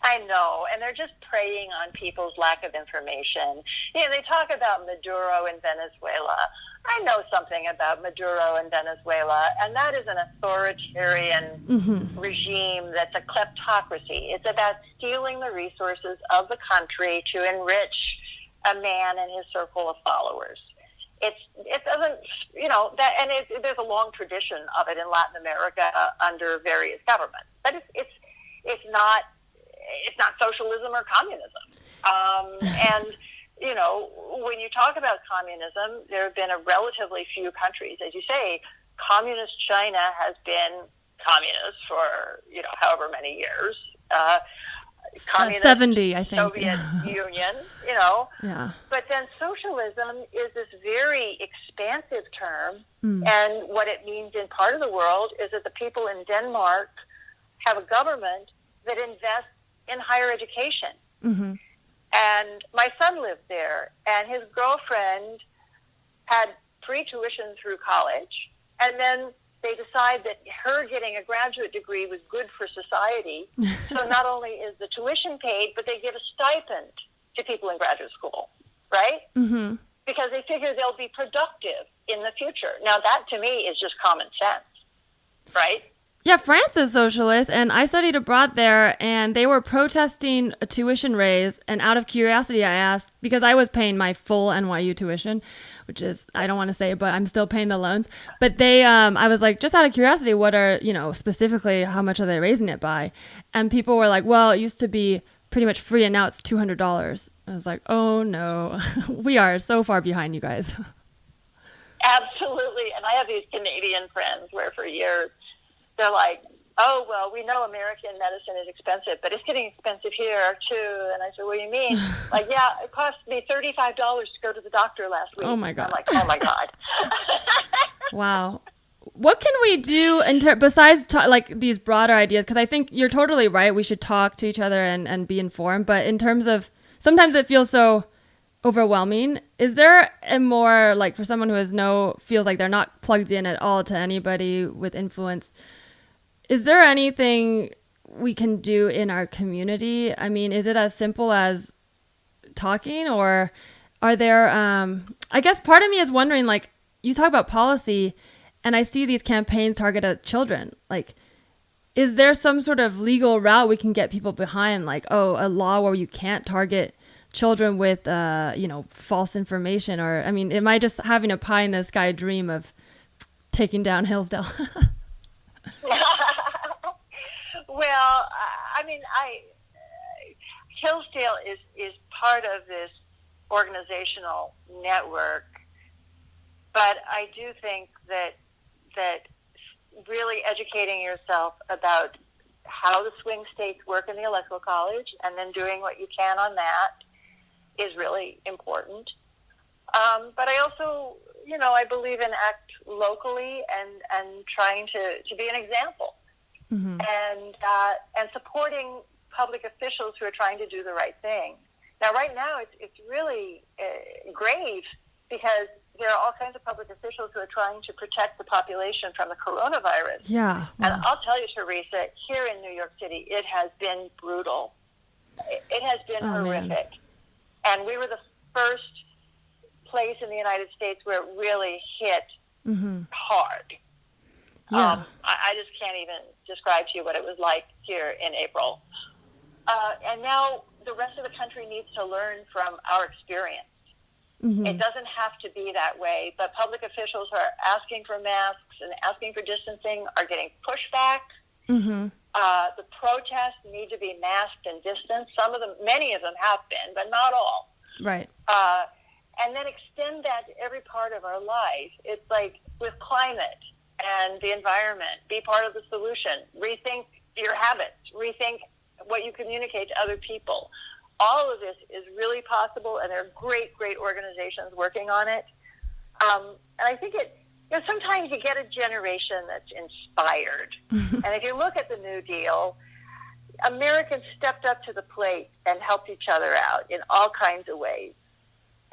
Speaker 3: I know, and they're just preying on people's lack of information. You know, they talk about Maduro in Venezuela. I know something about Maduro in Venezuela, and that is an authoritarian regime that's a kleptocracy. It's about stealing the resources of the country to enrich a man and his circle of followers. It doesn't, you know, that, and there's a long tradition of it in Latin America under various governments, but it's not socialism or communism. And, you know, when you talk about communism, there have been a relatively few countries. As you say, communist China has been communist for, you know, however many years. Communist
Speaker 1: 70, I think.
Speaker 3: Soviet Union, you know.
Speaker 1: Yeah.
Speaker 3: But then socialism is this very expansive term. And what it means in part of the world is that the people in Denmark have a government that invests in higher education. And my son lived there, and his girlfriend had free tuition through college, and then they decide that her getting a graduate degree was good for society. So not only is the tuition paid, but they give a stipend to people in graduate school, right? Because they figure they'll be productive in the future. Now that to me is just common sense, right?
Speaker 1: Yeah, France is socialist, and I studied abroad there, and they were protesting a tuition raise, and out of curiosity I asked, because I was paying my full NYU tuition, which is, I don't want to say it, but I'm still paying the loans, but they, I was like, just out of curiosity, what are, you know, specifically, how much are they raising it by? And people were like, well, it used to be pretty much free, and now it's $200. I was like, oh no, we are so far behind you guys.
Speaker 3: Absolutely, and I have these Canadian friends where for years, they're like, oh, well, we know American medicine is expensive, but it's getting expensive here, too. And I said, what do you mean? Like, yeah, it cost me $35 to go to the doctor last week.
Speaker 1: Oh, my God.
Speaker 3: I'm like, oh, my God.
Speaker 1: Wow. What can we do besides like these broader ideas? Because I think you're totally right. We should talk to each other and be informed. But in terms of, sometimes it feels so overwhelming. Is there a more, like, for someone who feels like they're not plugged in at all to anybody with influence, is there anything we can do in our community? I mean, is it as simple as talking, or are there, I guess part of me is wondering, like, you talk about policy and I see these campaigns target at children. Like, is there some sort of legal route we can get people behind? Like, oh, a law where you can't target children with, false information? Or, I mean, am I just having a pie in the sky dream of taking down Hillsdale?
Speaker 3: Well, I mean, Hillsdale is part of this organizational network, but I do think that really educating yourself about how the swing states work in the Electoral College and then doing what you can on that is really important. But I also, I believe in act locally and trying to be an example. And supporting public officials who are trying to do the right thing. Now, right now, it's really grave because there are all kinds of public officials who are trying to protect the population from the coronavirus.
Speaker 1: Yeah.
Speaker 3: And I'll tell you, Teresa, here in New York City, it has been brutal. It has been horrific. Man. And we were the first place in the United States where it really hit hard.
Speaker 1: Yeah.
Speaker 3: I just can't even describe to you what it was like here in April. And now the rest of the country needs to learn from our experience. It doesn't have to be that way, but public officials who are asking for masks and asking for distancing are getting pushback. The protests need to be masked and distanced. Many of them have been, but not all.
Speaker 1: Right.
Speaker 3: And then extend that to every part of our life. It's like with climate and the environment, be part of the solution. Rethink your habits. Rethink what you communicate to other people. All of this is really possible, and there are great, great organizations working on it. And I think sometimes you get a generation that's inspired. And if you look at the New Deal, Americans stepped up to the plate and helped each other out in all kinds of ways.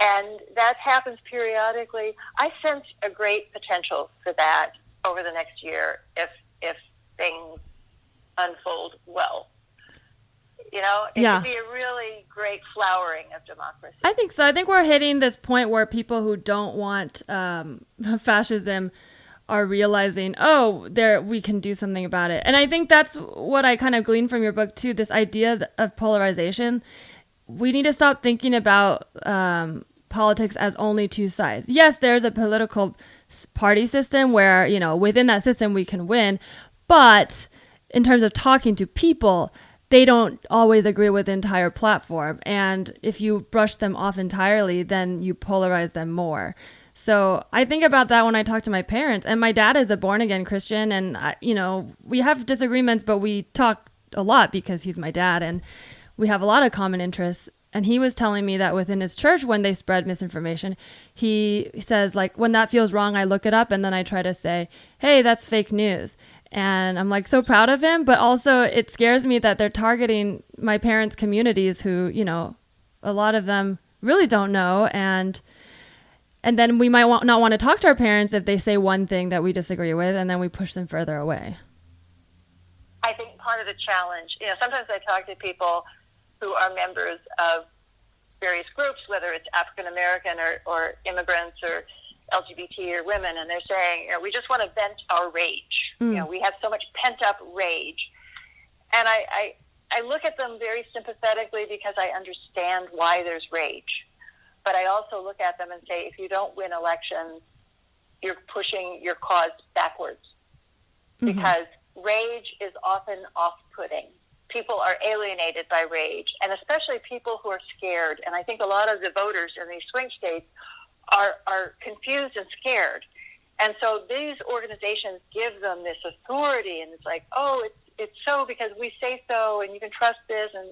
Speaker 3: And that happens periodically. I sense a great potential for that over the next year if things unfold well. It could be a really great flowering of democracy.
Speaker 1: I think so. I think we're hitting this point where people who don't want fascism are realizing, we can do something about it. And I think that's what I kind of gleaned from your book too, this idea of polarization. We need to stop thinking about politics as only two sides. Yes, there's a political party system where, within that system we can win. But in terms of talking to people, they don't always agree with the entire platform. And if you brush them off entirely, then you polarize them more. So I think about that when I talk to my parents. And my dad is a born-again Christian. And, we have disagreements, but we talk a lot because he's my dad. And we have a lot of common interests. And he was telling me that within his church, when they spread misinformation, he says, like, when that feels wrong, I look it up and then I try to say, hey, that's fake news. And I'm like so proud of him. But also it scares me that they're targeting my parents' communities who, a lot of them really don't know. And then we might not want to talk to our parents if they say one thing that we disagree with, and then we push them further away.
Speaker 3: I think part of the challenge, sometimes I talk to people who are members of various groups, whether it's African American or immigrants or LGBT or women, and they're saying, we just want to vent our rage. We have so much pent-up rage. And I look at them very sympathetically because I understand why there's rage. But I also look at them and say, if you don't win elections, you're pushing your cause backwards. Mm-hmm. Because rage is often off-putting. People are alienated by rage, and especially people who are scared. And I think a lot of the voters in these swing states are confused and scared. And so these organizations give them this authority, and it's like, it's so because we say so, and you can trust this, and,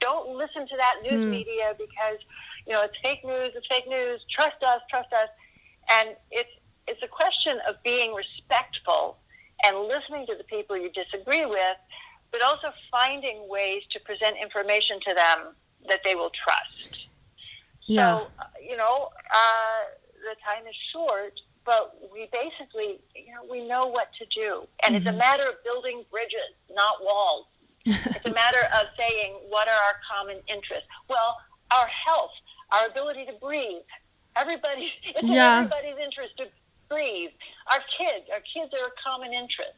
Speaker 3: don't listen to that news media because, it's fake news, trust us. And it's a question of being respectful and listening to the people you disagree with, but also finding ways to present information to them that they will trust.
Speaker 1: Yeah.
Speaker 3: So, the time is short, but we basically, we know what to do. And it's a matter of building bridges, not walls. It's a matter of saying, what are our common interests? Well, our health, our ability to breathe. It's in everybody's interest to breathe. Our kids are a common interest.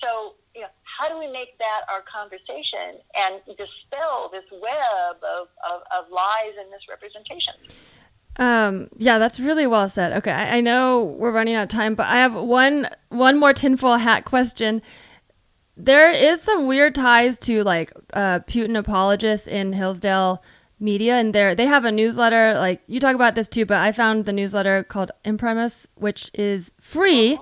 Speaker 3: So, how do we make that our conversation and dispel this web of lies and misrepresentation?
Speaker 1: That's really well said. Okay, I know we're running out of time, but I have one more tinfoil hat question. There is some weird ties to Putin apologists in Hillsdale media, and they have a newsletter. Like, you talk about this too, but I found the newsletter called Imprimis, which is free.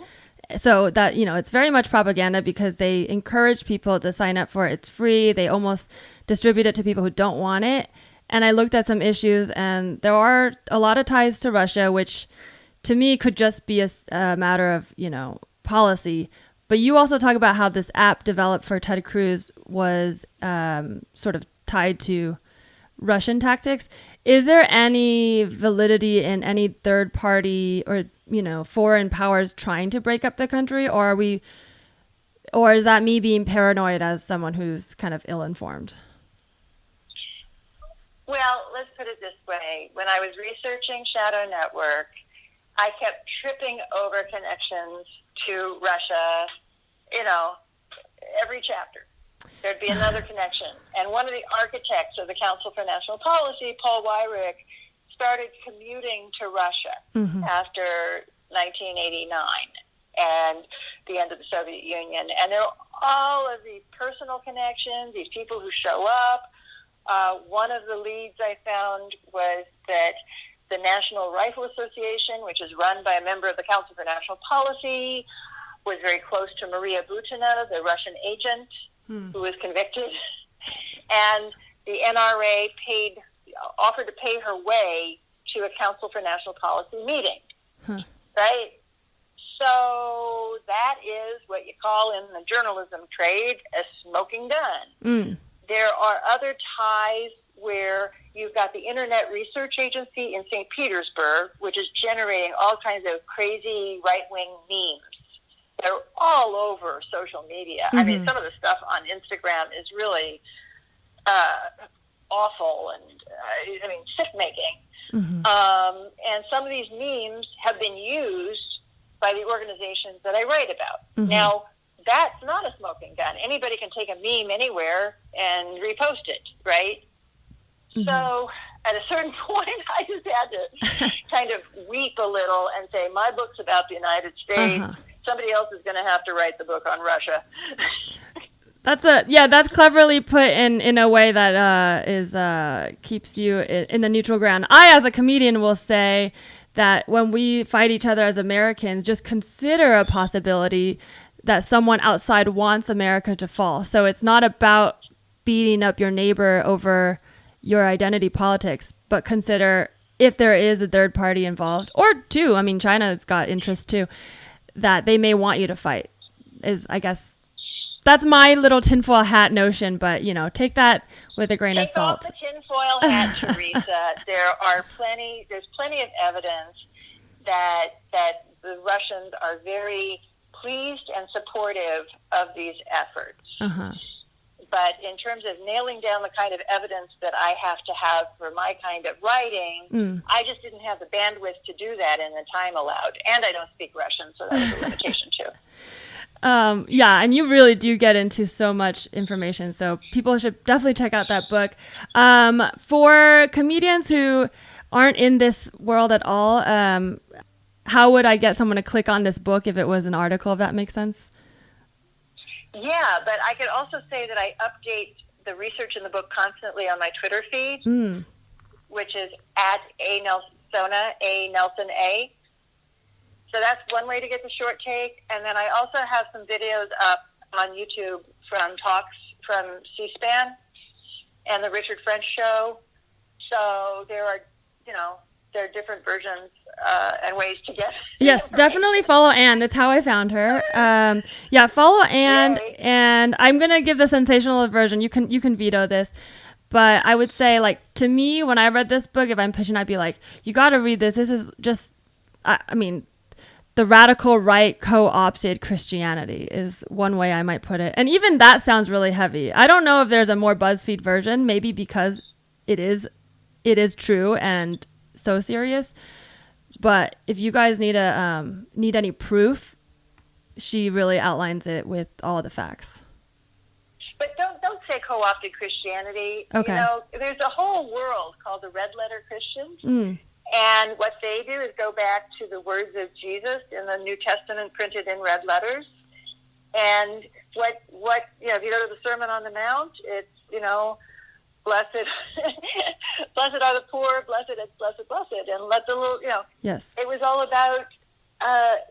Speaker 1: So that, it's very much propaganda because they encourage people to sign up for it. It's free. They almost distribute it to people who don't want it. And I looked at some issues, and there are a lot of ties to Russia, which to me could just be a matter of, policy. But you also talk about how this app developed for Ted Cruz was sort of tied to Russian tactics. Is there any validity in any third party or, foreign powers trying to break up the country? Or is that me being paranoid as someone who's kind of ill-informed?
Speaker 3: Well, let's put it this way. When I was researching Shadow Network, I kept tripping over connections to Russia, every chapter. There'd be another connection. And one of the architects of the Council for National Policy, Paul Weyrich, started commuting to Russia after 1989 and the end of the Soviet Union. And there are all of these personal connections, these people who show up, One of the leads I found was that the National Rifle Association, which is run by a member of the Council for National Policy, was very close to Maria Butina, the Russian agent who was convicted. And the NRA offered to pay her way to a Council for National Policy meeting. Right? So that is what you call in the journalism trade a smoking gun. There are other ties where you've got the Internet Research Agency in St. Petersburg, which is generating all kinds of crazy right-wing memes. They're all over social media. I mean, some of the stuff on Instagram is really awful and, sick-making. And some of these memes have been used by the organizations that I write about. Now, that's not a smoking gun. Anybody can take a meme anywhere and repost it, right? So at a certain point, I just had to kind of weep a little and say, my book's about the United States. Somebody else is going to have to write the book on Russia.
Speaker 1: That's cleverly put in a way that keeps you in the neutral ground. I, as a comedian, will say that when we fight each other as Americans, just consider a possibility that someone outside wants America to fall. So it's not about beating up your neighbor over your identity politics, but consider if there is a third party involved, or two, I mean, China's got interest too, that they may want you to fight. Is, I guess, that's my little tinfoil hat notion, but, take that with a grain of salt.
Speaker 3: Take off the tinfoil hat, Teresa. There's plenty of evidence that the Russians are very pleased and supportive of these efforts. But in terms of nailing down the kind of evidence that I have to have for my kind of writing, I just didn't have the bandwidth to do that in the time allowed. And I don't speak Russian, so that was a limitation too.
Speaker 1: And you really do get into so much information. So people should definitely check out that book. For comedians who aren't in this world at all, how would I get someone to click on this book if it was an article, if that makes sense?
Speaker 3: Yeah, but I could also say that I update the research in the book constantly on my Twitter feed, which is at @ANelsona, A-Nelson A. So that's one way to get the short take. And then I also have some videos up on YouTube from talks from C-SPAN and the Richard French Show. So there are, there are different versions and ways to get.
Speaker 1: Yes, definitely follow Anne. That's how I found her. Follow Anne, and I'm gonna give the sensational version. You can veto this, but I would say, like, to me, when I read this book, if I'm pitching, I'd be like, you got to read this. This is just, the radical right co-opted Christianity is one way I might put it, and even that sounds really heavy. I don't know if there's a more BuzzFeed version, maybe because it is true and so serious. But if you guys need any proof, she really outlines it with all the facts.
Speaker 3: But don't say co-opted Christianity.
Speaker 1: Okay.
Speaker 3: There's a whole world called the Red Letter Christians, and what they do is go back to the words of Jesus in the New Testament printed in red letters. And what if you go to the Sermon on the Mount, it's blessed, blessed are the poor, blessed, and let the little,
Speaker 1: Yes.
Speaker 3: It was all about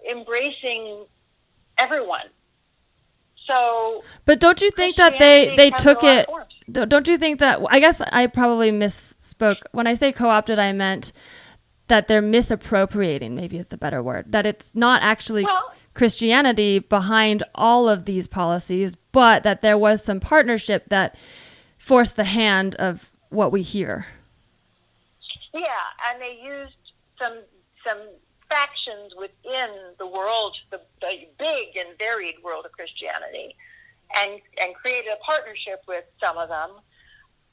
Speaker 3: embracing everyone. So,
Speaker 1: but don't you think that they took it? Don't you think that? I guess I probably misspoke when I say co-opted. I meant that they're misappropriating. Maybe is the better word. That it's not actually Christianity behind all of these policies, but that there was some partnership that forced the hand of what we hear.
Speaker 3: Yeah, and they used some factions within the world, the big and varied world of Christianity, and created a partnership with some of them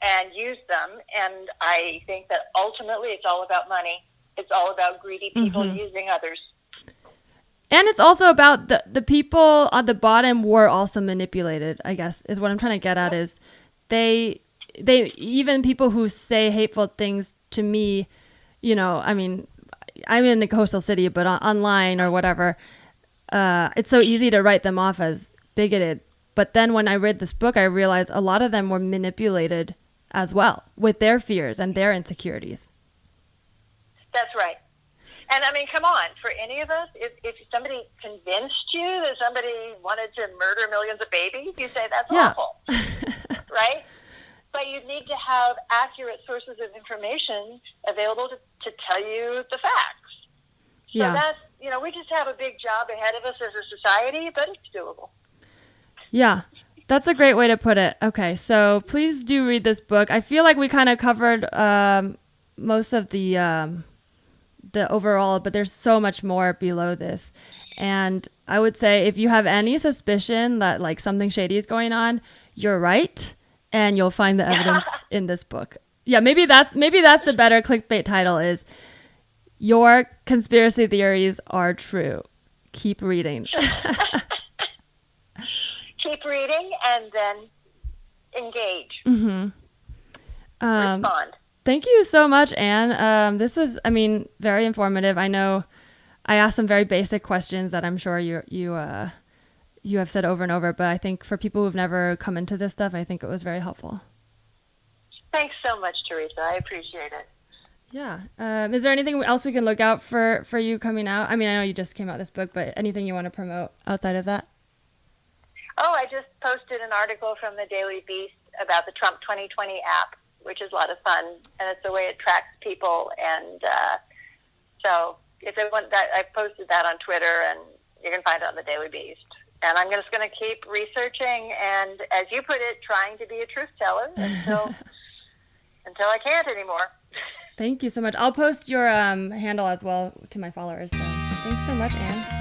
Speaker 3: and used them. And I think that ultimately it's all about money. It's all about greedy people using others.
Speaker 1: And it's also about the people on the bottom were also manipulated, I guess, is what I'm trying to get at. Is they even people who say hateful things to me, I'm in a coastal city, but online or whatever, it's so easy to write them off as bigoted. But then when I read this book, I realized a lot of them were manipulated as well with their fears and their insecurities.
Speaker 3: That's right. And I mean, come on, for any of us, if somebody convinced you that somebody wanted to murder millions of babies, you say that's awful, right? But you need to have accurate sources of information available to tell you the facts. So that's, we just have a big job ahead of us as a society, but it's doable.
Speaker 1: Yeah, that's a great way to put it. Okay, so please do read this book. I feel like we kind of covered most of the overall, but there's so much more below this. And I would say if you have any suspicion that like something shady is going on, you're right, and you'll find the evidence in this book. Yeah, maybe that's the better clickbait title is Your Conspiracy Theories Are True. Keep reading.
Speaker 3: Keep reading and then engage.
Speaker 1: Mm-hmm.
Speaker 3: Respond.
Speaker 1: Thank you so much, Anne. This was, very informative. I know I asked some very basic questions that I'm sure you have said over and over, but I think for people who've never come into this stuff, I think it was very helpful.
Speaker 3: Thanks so much, Teresa. I appreciate it.
Speaker 1: Yeah. Is there anything else we can look out for you coming out? I know you just came out this book, but anything you want to promote outside of that?
Speaker 3: Oh, I just posted an article from the Daily Beast about the Trump 2020 app, which is a lot of fun, and it's the way it tracks people. And so if they want that, I posted that on Twitter, and you can find it on the Daily Beast. And I'm just going to keep researching and, as you put it, trying to be a truth teller until I can't anymore.
Speaker 1: Thank you so much. I'll post your handle as well to my followers. So thanks so much, Anne.